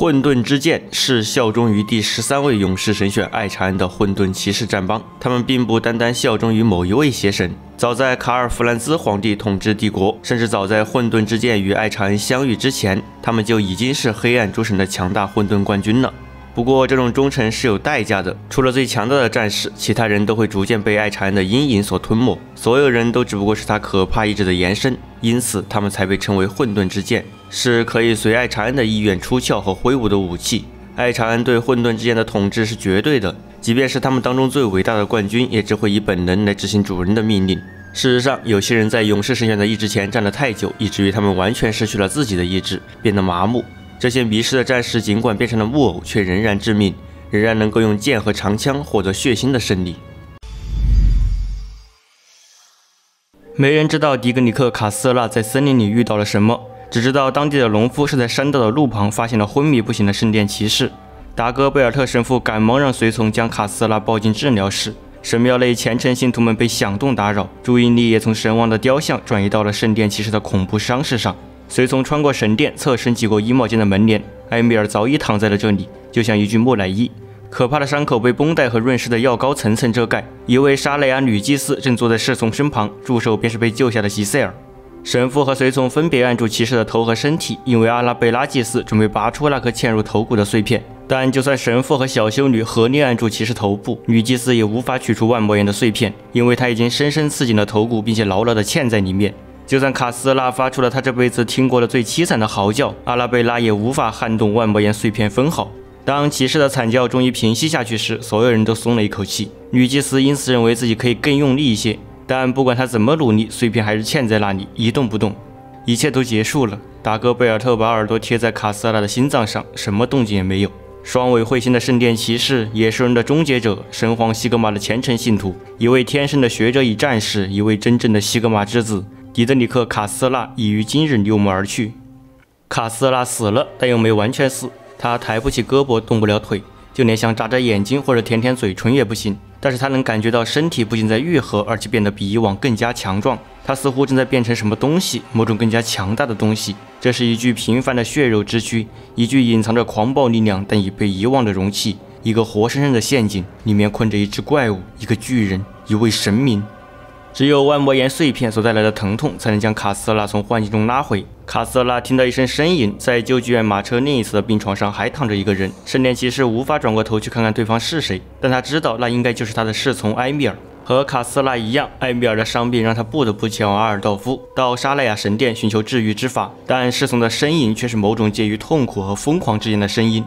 混沌之剑是效忠于第13位勇士神选爱查恩的混沌骑士战帮，他们并不单单效忠于某一位邪神。早在卡尔弗兰兹皇帝统治帝国，甚至早在混沌之剑与爱查恩相遇之前，他们就已经是黑暗诸神的强大混沌冠军了。不过，这种忠诚是有代价的。除了最强大的战士，其他人都会逐渐被爱查恩的阴影所吞没。所有人都只不过是他可怕意志的延伸，因此他们才被称为混沌之剑，是可以随爱查恩的意愿出鞘和挥舞的武器。爱查恩对混沌之剑的统治是绝对的，即便是他们当中最伟大的冠军，也只会以本能来执行主人的命令。事实上，有些人在勇士神选的意志前站了太久，以至于他们完全失去了自己的意志，变得麻木。这些迷失的战士尽管变成了木偶，却仍然致命，仍然能够用剑和长枪获得血腥的胜利。没人知道迪格尼克·卡斯特拉在森林里遇到了什么，只知道当地的农夫是在山道的路旁发现了昏迷不醒的圣殿骑士。达戈贝尔特神父赶忙让随从将卡斯特拉抱进治疗室。神庙内虔诚信徒们被响动打扰，注意力也从神王的雕像转移到了圣殿骑士的恐怖伤势上。随从穿过神殿，侧身挤过衣帽间的门帘，埃米尔早已躺在了这里，就像一具木乃伊。可怕的伤口被绷带和润湿的药膏层层遮盖。一位莎莱亚女祭司正坐在侍从身旁，助手便是被救下的吉塞尔。神父和随从分别按住骑士的头和身体，因为阿拉贝拉祭司准备拔出那颗嵌入头骨的碎片。但就算神父和小修女合力按住骑士头部，女祭司也无法取出万魔岩的碎片，因为她已经深深刺进了头骨，并且牢牢地嵌在里面。就算卡斯特拉发出了他这辈子听过的最凄惨的嚎叫，阿拉贝拉也无法撼动万魔岩碎片分毫。当骑士的惨叫终于平息下去时，所有人都松了一口气。女祭司因此认为自己可以更用力一些，但不管她怎么努力，碎片还是嵌在那里，一动不动。一切都结束了。达戈贝尔特把耳朵贴在卡斯特拉的心脏上，什么动静也没有。双尾彗星的圣殿骑士，野兽人的终结者，神皇西格玛的虔诚信徒，一位天生的学者与战士，一位真正的西格玛之子。迪德里克·卡斯特拉已于今日溜目而去。卡斯特拉死了，但又没完全死。他抬不起胳膊，动不了腿，就连想眨眨眼睛或者舔舔嘴唇也不行。但是他能感觉到身体不仅在愈合，而且变得比以往更加强壮。他似乎正在变成什么东西，某种更加强大的东西。这是一具平凡的血肉之躯，一具隐藏着狂暴力量但已被遗忘的容器，一个活生生的陷阱，里面困着一只怪物，一个巨人，一位神明。只有万魔岩碎片所带来的疼痛，才能将卡斯特拉从幻境中拉回。卡斯特拉听到一声呻吟，在救济院马车另一侧的病床上还躺着一个人。圣殿骑士无法转过头去看看对方是谁，但他知道那应该就是他的侍从埃米尔。和卡斯特拉一样，埃米尔的伤病让他不得不前往阿尔道夫，到莎莱亚神殿寻求治愈之法。但侍从的呻吟却是某种介于痛苦和疯狂之间的声音。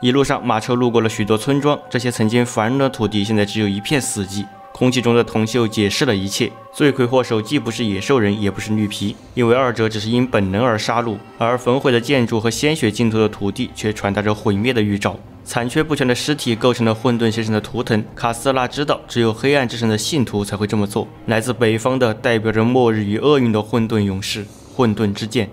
一路上，马车路过了许多村庄，这些曾经繁荣的土地现在只有一片死寂。空气中的铜锈解释了一切，罪魁祸首既不是野兽人，也不是绿皮，因为二者只是因本能而杀戮，而焚毁的建筑和鲜血浸透的土地却传达着毁灭的预兆。残缺不全的尸体构成了混沌先生的图腾。卡斯特拉知道，只有黑暗之神的信徒才会这么做。来自北方的代表着末日与厄运的混沌勇士，混沌之剑。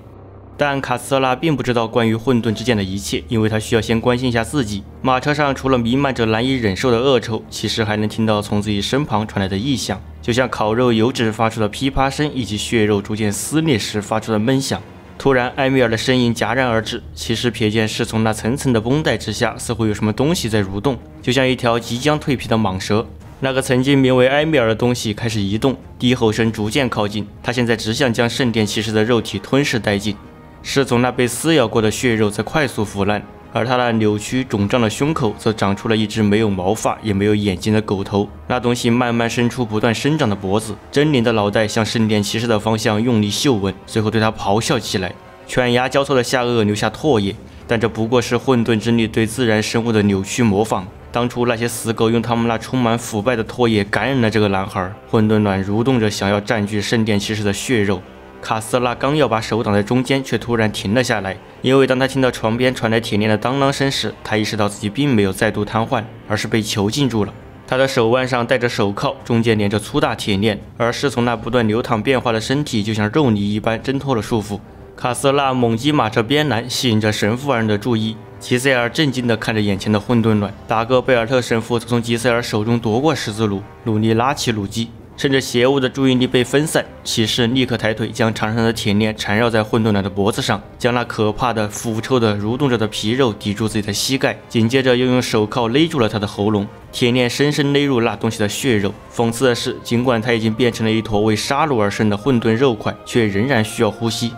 但卡斯特拉并不知道关于混沌之剑的一切，因为他需要先关心一下自己。马车上除了弥漫着难以忍受的恶臭，其实还能听到从自己身旁传来的异响，就像烤肉油脂发出的噼啪声，以及血肉逐渐撕裂时发出的闷响。突然，埃米尔的声音戛然而止。骑士瞥见侍从那层层的绷带之下，似乎有什么东西在蠕动，就像一条即将蜕皮的蟒蛇。那个曾经名为埃米尔的东西开始移动，低吼声逐渐靠近。他现在只想将圣殿骑士的肉体吞噬殆尽。侍从那被撕咬过的血肉在快速腐烂，而他那扭曲肿胀的胸口则长出了一只没有毛发也没有眼睛的狗头。那东西慢慢伸出不断生长的脖子，狰狞的脑袋向圣殿骑士的方向用力嗅闻，随后对他咆哮起来。犬牙交错的下颚留下唾液，但这不过是混沌之力对自然生物的扭曲模仿。当初那些死狗用他们那充满腐败的唾液感染了这个男孩，混沌卵蠕动着想要占据圣殿骑士的血肉。卡斯特拉刚要把手挡在中间，却突然停了下来，因为当他听到床边传来铁链的当啷声时，他意识到自己并没有再度瘫痪，而是被囚禁住了。他的手腕上戴着手铐，中间连着粗大铁链，而侍从那不断流淌变化的身体就像肉泥一般挣脱了束缚。卡斯特拉猛击马车边栏，吸引着神父二人的注意。吉塞尔震惊地看着眼前的混沌卵，达戈贝尔特神父则从吉塞尔手中夺过十字弩，努力拉起弩机。趁着邪物的注意力被分散，骑士立刻抬腿将长长的铁链缠绕在混沌男的脖子上，将那可怕的、腐臭的、蠕动着的皮肉抵住自己的膝盖，紧接着又用手铐勒住了他的喉咙。铁链深深勒入那东西的血肉。讽刺的是，尽管他已经变成了一坨为杀戮而生的混沌肉块，却仍然需要呼吸。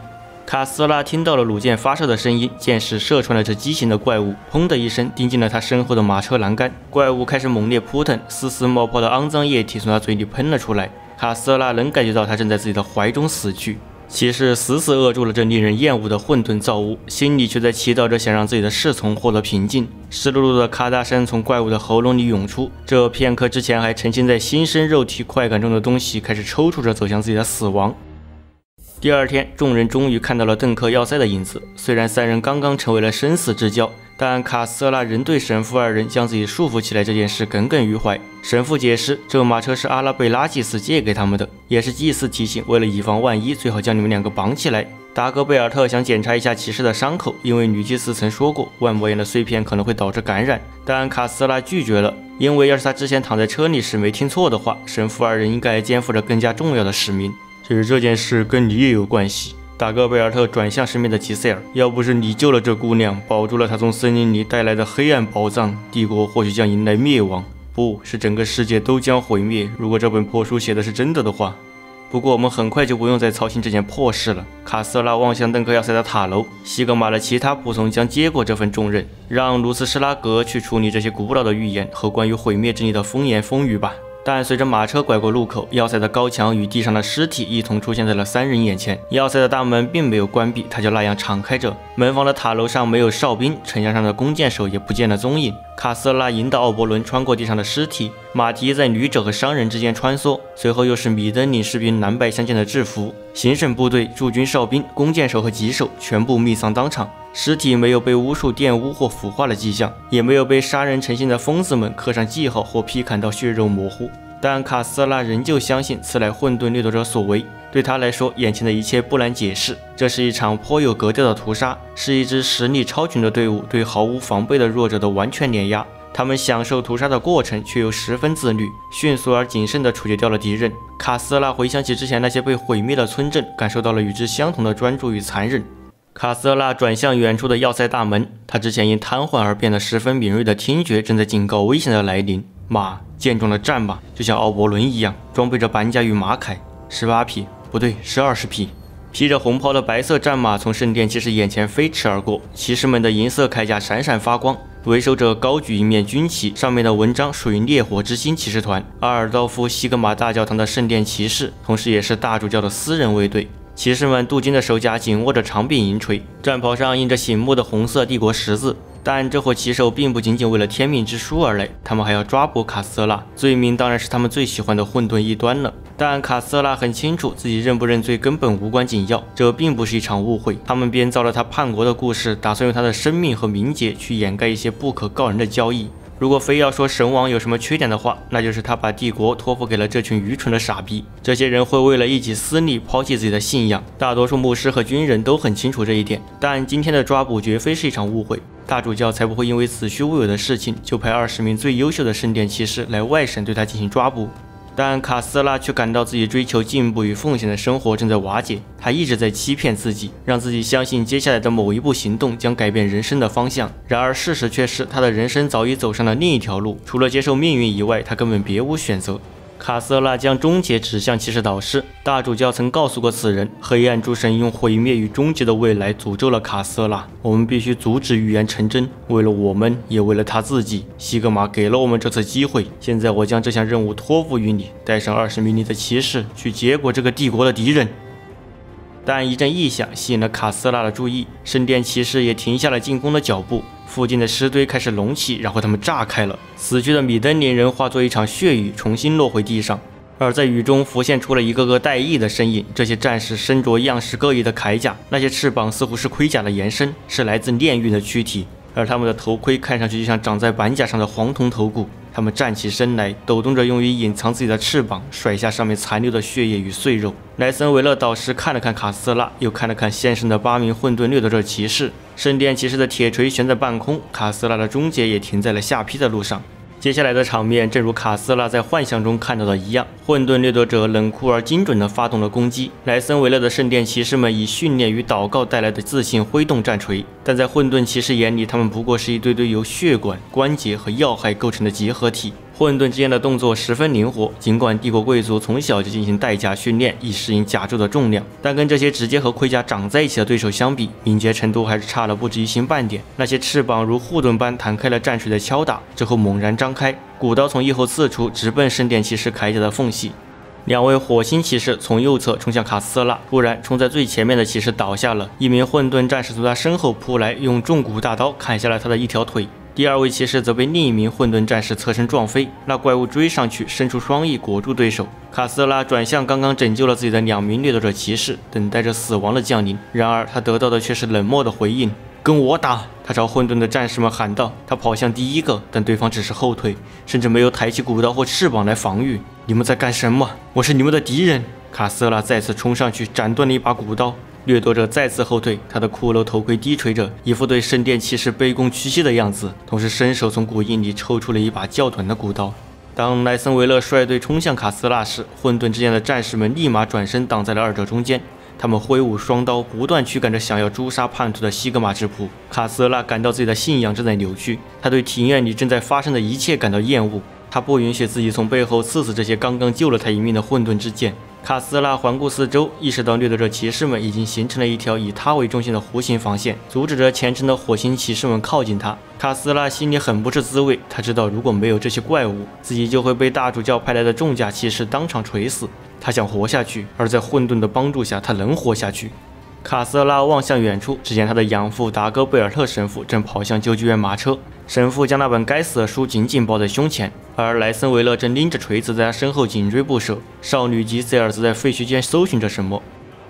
卡斯拉听到了弩箭发射的声音，箭矢射穿了这畸形的怪物，砰的一声钉进了他身后的马车栏杆。怪物开始猛烈扑腾，丝丝冒泡的肮脏液体从他嘴里喷了出来。卡斯拉能感觉到他正在自己的怀中死去。骑士死死扼住了这令人厌恶的混沌造物，心里却在祈祷着想让自己的侍从获得平静。湿漉漉的咔嗒声从怪物的喉咙里涌出，这片刻之前还沉浸在新生肉体快感中的东西开始抽搐着走向自己的死亡。第二天，众人终于看到了邓克要塞的影子。虽然三人刚刚成为了生死之交，但卡斯特拉仍对神父二人将自己束缚起来这件事耿耿于怀。神父解释，这马车是阿拉贝拉祭司借给他们的，也是祭司提醒，为了以防万一，最好将你们两个绑起来。达格贝尔特想检查一下骑士的伤口，因为女祭司曾说过万魔岩的碎片可能会导致感染，但卡斯特拉拒绝了，因为要是他之前躺在车里时没听错的话，神父二人应该肩负着更加重要的使命。其实这件事跟你也有关系。达格贝尔特转向身边的吉塞尔，要不是你救了这姑娘，保住了她从森林里带来的黑暗宝藏，帝国或许将迎来灭亡，不是整个世界都将毁灭。如果这本破书写的是真的话，不过我们很快就不用再操心这件破事了。卡斯拉望向邓克要塞的塔楼，西格玛的其他仆从将接过这份重任，让卢斯施拉格去处理这些古老的预言和关于毁灭之力的风言风语吧。但随着马车拐过路口，要塞的高墙与地上的尸体一同出现在了三人眼前。要塞的大门并没有关闭，它就那样敞开着。门房的塔楼上没有哨兵，城墙上的弓箭手也不见了踪影。卡斯拉引导奥伯伦穿过地上的尸体，马蹄在旅者和商人之间穿梭，随后又是米登领士兵蓝白相间的制服。行省部队、驻军哨兵、弓箭手和戟手全部密丧当场。尸体没有被巫术玷污或腐化的迹象，也没有被杀人成性的疯子们刻上记号或劈砍到血肉模糊。但卡斯拉仍旧相信此乃混沌掠夺者所为。对他来说，眼前的一切不难解释，这是一场颇有格调的屠杀，是一支实力超群的队伍对毫无防备的弱者的完全碾压。他们享受屠杀的过程，却又十分自律，迅速而谨慎地处决掉了敌人。卡斯拉回想起之前那些被毁灭的村镇，感受到了与之相同的专注与残忍。卡斯拉转向远处的要塞大门，他之前因瘫痪而变得十分敏锐的听觉正在警告危险的来临。马，健壮的战马，就像奥伯伦一样，装备着板甲与马铠，18匹，不对，是20匹。披着红袍的白色战马从圣殿骑士眼前飞驰而过，骑士们的银色铠甲闪闪发光，为首者高举一面军旗，上面的文章属于烈火之心骑士团，阿尔道夫西格玛大教堂的圣殿骑士，同时也是大主教的私人卫队。骑士们镀金的手甲紧握着长柄银锤，战袍上印着醒目的红色帝国十字。但这伙骑手并不仅仅为了天命之书而来，他们还要抓捕卡斯特拉，罪名当然是他们最喜欢的混沌异端了。但卡斯特拉很清楚自己认不认罪根本无关紧要，这并不是一场误会。他们编造了他叛国的故事，打算用他的生命和名节去掩盖一些不可告人的交易。如果非要说神王有什么缺点的话，那就是他把帝国托付给了这群愚蠢的傻逼。这些人会为了一己私利抛弃自己的信仰，大多数牧师和军人都很清楚这一点。但今天的抓捕绝非是一场误会，大主教才不会因为子虚乌有的事情就派20名最优秀的圣殿骑士来外省对他进行抓捕。但卡斯拉却感到自己追求进步与奉献的生活正在瓦解，他一直在欺骗自己，让自己相信接下来的某一步行动将改变人生的方向。然而事实却是，他的人生早已走上了另一条路，除了接受命运以外，他根本别无选择。卡斯拉将终结指向骑士导师，大主教曾告诉过此人，黑暗诸神用毁灭与终结的未来诅咒了卡斯拉，我们必须阻止预言成真，为了我们，也为了他自己。西格玛给了我们这次机会，现在我将这项任务托付于你，带上20名你的骑士去结果这个帝国的敌人。但一阵异响吸引了卡斯拉的注意，圣殿骑士也停下了进攻的脚步，附近的尸堆开始隆起，然后他们炸开了，死去的米登林人化作一场血雨，重新落回地上。而在雨中浮现出了一个个带翼的身影，这些战士身着样式各异的铠甲，那些翅膀似乎是盔甲的延伸，是来自炼狱的躯体，而他们的头盔看上去就像长在板甲上的黄铜头骨。他们站起身来，抖动着用于隐藏自己的翅膀，甩下上面残留的血液与碎肉。莱森维勒导师看了看卡斯拉，又看了看现身的8名混沌掠夺者骑士。圣殿骑士的铁锤悬在半空，卡斯拉的终结也停在了下劈的路上。接下来的场面，正如卡斯拉在幻象中看到的一样，混沌掠夺者冷酷而精准地发动了攻击。莱森维勒的圣殿骑士们以训练与祷告带来的自信挥动战锤，但在混沌骑士眼里，他们不过是一堆堆由血管、关节和要害构成的结合体。混沌之间的动作十分灵活，尽管帝国贵族从小就进行带甲训练，以适应甲胄的重量，但跟这些直接和盔甲长在一起的对手相比，敏捷程度还是差了不止一星半点。那些翅膀如护盾般弹开了战锤的敲打，之后猛然张开，骨刀从翼后刺出，直奔圣殿骑士铠甲的缝隙。两位火星骑士从右侧冲向卡斯特拉，突然冲在最前面的骑士倒下了，一名混沌战士从他身后扑来，用重骨大刀砍下了他的一条腿。第二位骑士则被另一名混沌战士侧身撞飞，那怪物追上去，伸出双翼裹住对手。卡斯特拉转向刚刚拯救了自己的2名掠夺者骑士，等待着死亡的降临。然而他得到的却是冷漠的回应：“跟我打！”他朝混沌的战士们喊道。他跑向第一个，但对方只是后退，甚至没有抬起骨刀或翅膀来防御。你们在干什么？我是你们的敌人！卡斯特拉再次冲上去，斩断了一把骨刀。掠夺者再次后退，他的骷髅头盔低垂着，一副对圣殿骑士卑躬屈膝的样子，同时伸手从骨印里抽出了一把较短的骨刀。当莱森维勒率队冲向卡斯拉时，混沌之间的战士们立马转身挡在了二者中间，他们挥舞双刀，不断驱赶着想要诛杀叛徒的西格玛之仆。卡斯拉感到自己的信仰正在扭曲，他对庭院里正在发生的一切感到厌恶，他不允许自己从背后刺死这些刚刚救了他一命的混沌之剑。卡斯拉环顾四周，意识到掠夺者骑士们已经形成了一条以他为中心的弧形防线，阻止着虔诚的火星骑士们靠近他。卡斯拉心里很不是滋味，他知道如果没有这些怪物，自己就会被大主教派来的重甲骑士当场锤死。他想活下去，而在混沌的帮助下，他能活下去。卡斯拉望向远处，只见他的养父达戈贝尔特神父正跑向救济院马车，神父将那本该死的书紧紧抱在胸前，而莱森维勒正拎着锤子在他身后紧追不舍。少女吉塞尔则在废墟间搜寻着什么。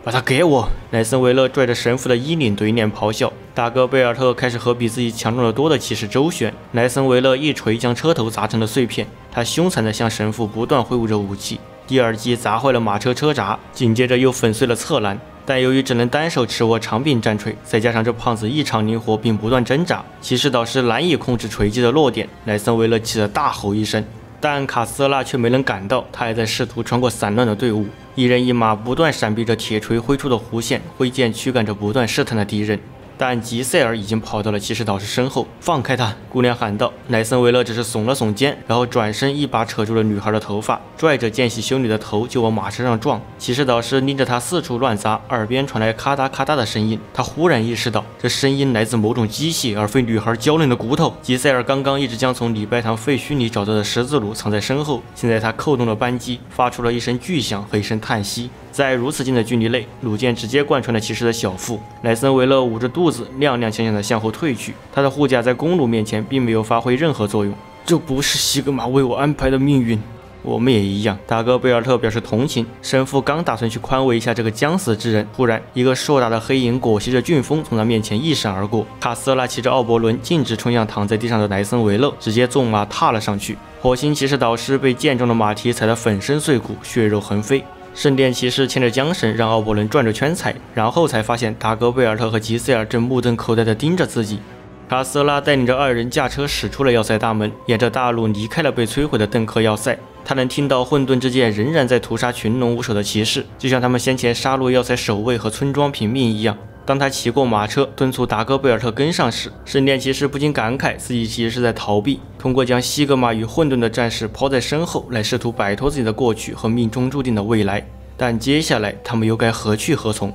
把它给我！莱森维勒拽着神父的衣领对面咆哮。达戈贝尔特开始和比自己强壮得多的骑士周旋，莱森维勒一锤将车头砸成了碎片，他凶残地向神父不断挥舞着武器。第二击砸坏了马车车闸，紧接着又粉碎了侧栏。但由于只能单手持握长柄战锤，再加上这胖子异常灵活并不断挣扎，骑士导师难以控制锤击的落点。莱森维勒气得大吼一声，但卡斯特拉却没能赶到，他还在试图穿过散乱的队伍，一人一马不断闪避着铁锤挥出的弧线，挥剑驱赶着不断试探的敌人。但吉塞尔已经跑到了骑士导师身后，放开他！姑娘喊道。莱森维勒只是耸了耸肩，然后转身一把扯住了女孩的头发，拽着见习修女的头就往马车上撞。骑士导师拎着他四处乱砸，耳边传来咔嗒咔嗒的声音。他忽然意识到，这声音来自某种机器，而非女孩娇嫩的骨头。吉塞尔刚刚一直将从礼拜堂废墟里找到的十字弩藏在身后，现在他扣动了扳机，发出了一声巨响和一声叹息。在如此近的距离内，弩箭直接贯穿了骑士的小腹。莱森维勒捂着肚子，踉踉跄跄地向后退去。他的护甲在公路面前并没有发挥任何作用。这不是西格玛为我安排的命运。我们也一样。达戈贝尔特表示同情。神父刚打算去宽慰一下这个将死之人，忽然一个硕大的黑影裹挟着飓风从他面前一闪而过。卡斯特拉骑着奥伯伦径直冲向躺在地上的莱森维勒，直接纵马踏了上去。火星骑士导师被箭中的马蹄踩得粉身碎骨，血肉横飞。圣殿骑士牵着缰绳让奥伯伦转着圈踩，然后才发现达戈贝尔特和吉塞尔正目瞪口呆地盯着自己。卡斯特拉带领着二人驾车驶出了要塞大门，沿着大路离开了被摧毁的邓克要塞。他能听到混沌之剑仍然在屠杀群龙无首的骑士，就像他们先前杀戮要塞守卫和村庄平民一样。当他骑过马车敦促达戈贝尔特跟上时，圣殿骑士不禁感慨自己其实是在逃避，通过将西格玛与混沌的战士抛在身后来试图摆脱自己的过去和命中注定的未来。但接下来他们又该何去何从？